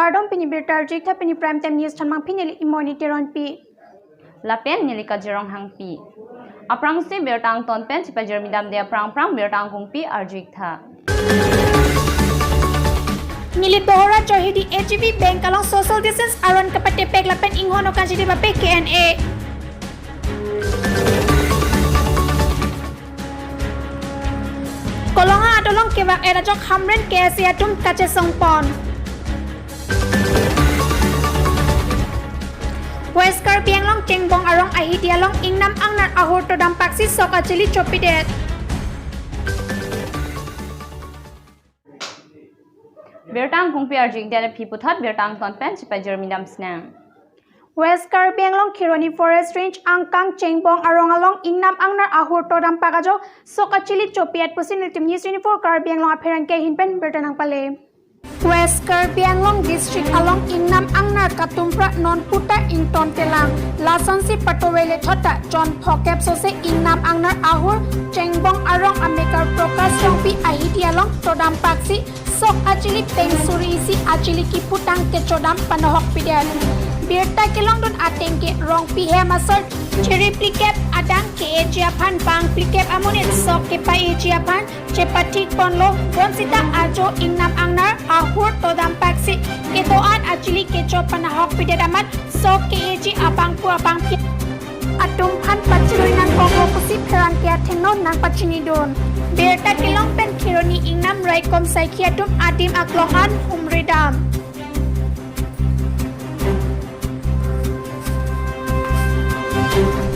Cardom pini bertar jikta pini prime time news thamang pini immoniteron pi. Lapen nilika jerong hang pi. Aprang si bertang ton pen si pajer midam dia prang bertang kung pi arjikta. Nilip dohora johidi AGB bank along social distance aron kapate peg lapen inghono kan jadi bape KNA. Kolonga adolong kewak era jok hamren KSI atum kace songpon. Weskar pianglong cengbong arong ahidialong ingnam angnar ahur to dampak si sok acili copidet. Bertang kung pi arjikta pi puthat bertang ton pen si pajer midam snang. Weskar pianglong Kironi Forest Range angkang cengbong arong along ingnam angnar ahur to dampak ajo sok acili copiet pusin iltim news 24 kar pianglong aperan ke hinpen bertanang pale. Weskar Pianglong District along Innam Angnar Katumpra non puta inton telang lasansi patowele thota John Phokep sose Innam Angnar ahur cengbong arong amekar prokas rongpi ahidi along todam paksi sok acili pengsuri isi acili kiputang ke chodam panohok pidan birta kelong don atengke rongpi hemasar ciri plikep adang ke ejiapan bang plikep amonet sok ke pa ejiapan cepatik ponlo bonsita ajo Innam Angnar ahur todam paksi ketoan acili keco panahok pidadamat sok ke eji abang pu abang pi atum pan paciloy nang kongo kusi peran kia tenon nang pacinidon berta kelong pen Kironi Innam raikom saikiatum adim aklongan humredam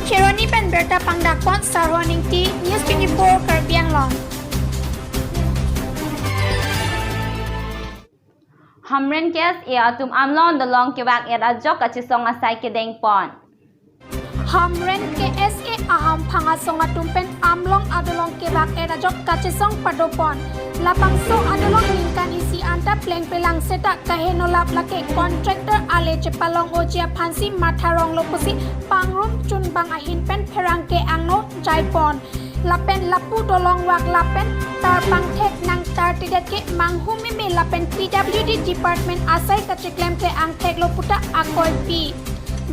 Kironi pen berta pangdakon sarhoning ti news 24 Karbianglong. Hamren kes ia atum amlon dolong kewak era jok achisong asai ke deng pon. Hamren KSA aham phangasong atumpen amlong adolong kebak era jok kachisong padopon lapangso adolong lingkan isi anta pleng pelang seta kahenolap lake contractor ale cepalong ojia phansi matharong lopusi pangrum chunbang ahin pen perangke angno jaipon lapen lapu dolong wak lapen tar pangthek nang tar tidet ke manghumi me lapen PWD department asai kachiklem ke angthek loputa akoy pi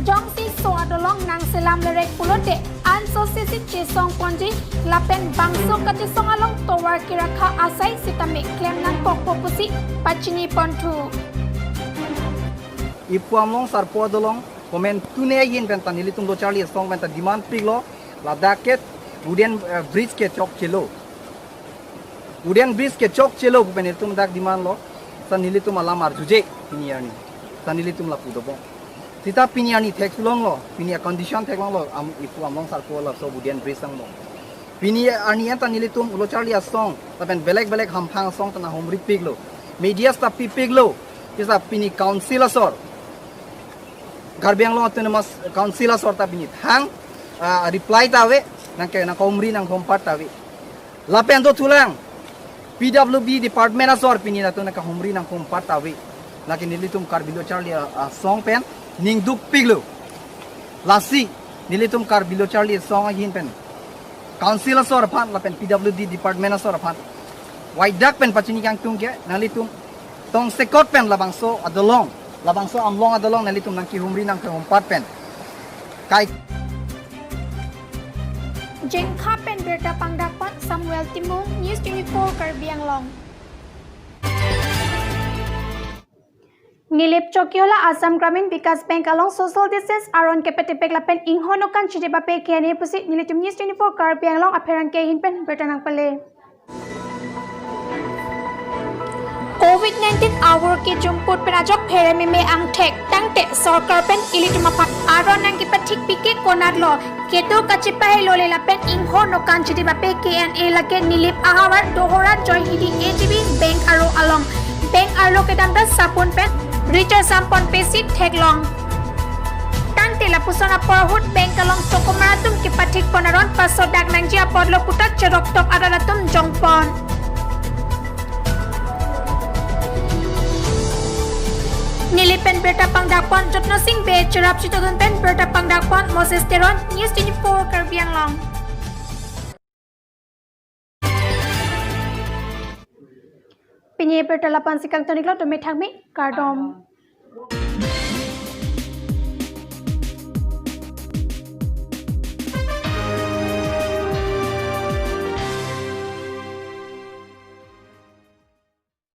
jong si so adolong nang selam lerek pulote anso sisi chisong ponji lapen bangso kachisong along towar kirakha asai sitame klem nang pokpopusi pachini pontu ipu amlong sarpo adolong komen tune yin penta nilitung do charlie song penta demand piglo ladaket wooden bridge ke chok chelo wooden bridge ke chok chelo pen tum dak demand lo san nilitum alamar juje piniani san nilitum la pudobo Tita piniani text long lo, pinia condition text long lo, ipu among sarpo lo so budian bridge sang lo. Pinia anian tan nilitum ulo charlie song, tapen belek hampang song tan homri pig lo. Media staff pig lo, kisa pini council sor. Garbiang lo autonomous council sor ta pini hang reply tawe nang ke nang homri nang hompat tawe. Lapen do tulang PWB department sor pini na to nang homri nang hompat tawe. Nakin nilitum karbilo charlie song pen ning duk piglo lasi nilitum kar bilo charlie song agin pen council sor phan la pen PWD department sor phan white duck pen pachini kang tung ke nalitum tong sekot pen labangso adolong amlong adolong nalitum nang ki humri nang humpat pen kai jengkha pen berta pangdakpat Samuel Timung news 24 Karbianglong. Nilip Chokiola Assam Gramin Vikas Bank along social distance aron kepete peklapen inghonokan chidebape kiane pusi nilitum news 24 Karbianglong aperan ke hinpen bertanang pale COVID-19 awur ke jumput penajok phereme me angthek tangte sarkar pen ilitumapat aron nang kipathik pike konadlo keto kachipahe lole lapen inghonokan chidebape KNA lake nilip ahawar dohora joyhidi AGB bank aro along bank aro kedamda sapun pen Richard Sampon Pesi Teglong Tante la pusona porhut bank along sokomaratum kipatik ponaron paso dagnangji apodlo putat cerok top adalatum jongpon Nilipen berta pangdakpon Jotno Singh Be cerap sitodun pen berta pangdakpon Moses Teron News 24 Karbianglong Pinye bertalapan sikang toniklo to methangmi kardom Thank you.